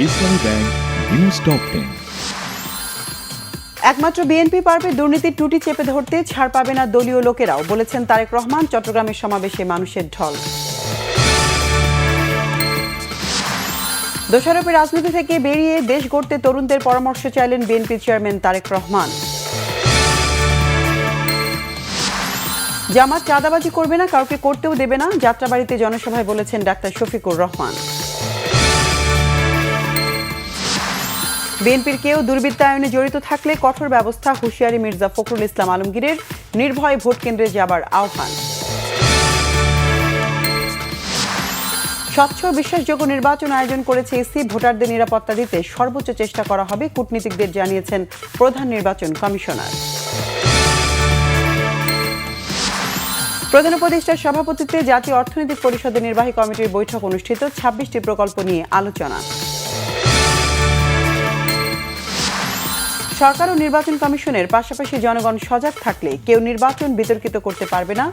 ইসলামী bank news top 10। একমাত্র BNP পারবে দুর্নীতির টুটি চেপে ধরতে, ছাড় পাবে না দলীয় লোকেরাও, বলেছেন তারেক রহমান। চট্টগ্রামের সমাবেশে মানুষের ঢল। দোষারোপে রাজনীতি থেকে বেরিয়ে দেশ গড়তে তরুণদের পরামর্শ চাইলেন বিএনপি চেয়ারম্যান তারেক রহমান। জামাত চাঁদাবাজি করবে না, কাউকে করতেও দেবে না, যাত্রাবাড়িতে জনসভায় বলেছেন ডাক্তার শফিকুর রহমান। বিএনপির কেউ দুর্বৃত্তায়নে জড়িত থাকলে কঠোর ব্যবস্থা, হুঁশিয়ারি মির্জা ফখরুল ইসলাম আলমগীরের। নির্ভয়ে ভোট কেন্দ্রে যাবার আহ্বান। স্বচ্ছ বিশ্বাসযোগ্য নির্বাচন আয়োজন করেছে ইসি। ভোটারদের নিরাপত্তা দিতে সর্বোচ্চ চেষ্টা করা হবে, কূটনীতিকদের জানিয়েছেন প্রধান নির্বাচন কমিশনার। প্রধান উপদেষ্টার সভাপতিত্বে জাতীয় অর্থনৈতিক পরিষদের নির্বাহী কমিটির বৈঠক অনুষ্ঠিত। ২৬টি প্রকল্প নিয়ে আলোচনা। সরকার ও নির্বাচন কমিশনের পাশাপাশি জনগণ সজাগ থাকলে কেউ নির্বাচন বিতর্কিত করতে পারবে না,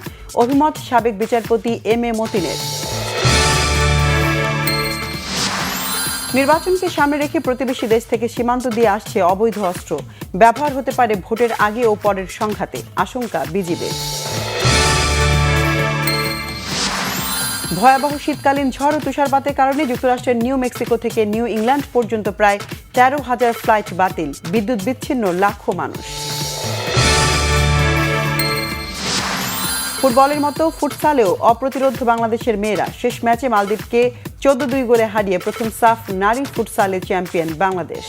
অভিমত সাবেক বিচারপতি এম এ মতিনের। নির্বাচনকে সামনে রেখে প্রতিবেশী দেশ থেকে সীমান্ত দিয়ে আসছে অবৈধ অস্ত্র, ব্যবহার হতে পারে ভোটের আগে ও পরের সংঘাতে, আশঙ্কা বিজিবির। ভয়াবহ শীতকালীন ঝড় ও তুষারপাতের কারণে যুক্তরাষ্ট্রের নিউ মেক্সিকো থেকে নিউ ইংল্যান্ড পর্যন্ত প্রায় ১৩,০০০ ফ্লাইট বাতিল, বিদ্যুৎ বিচ্ছিন্ন লাখো মানুষ। ফুটবলের মতো ফুটসালেও অপ্রতিরোধ বাংলাদেশের মেয়েরা। শেষ ম্যাচে মালদ্বীপকে ১৪-২ গোলে হারিয়ে প্রথম সাফ নারী ফুটসালে চ্যাম্পিয়ন বাংলাদেশ।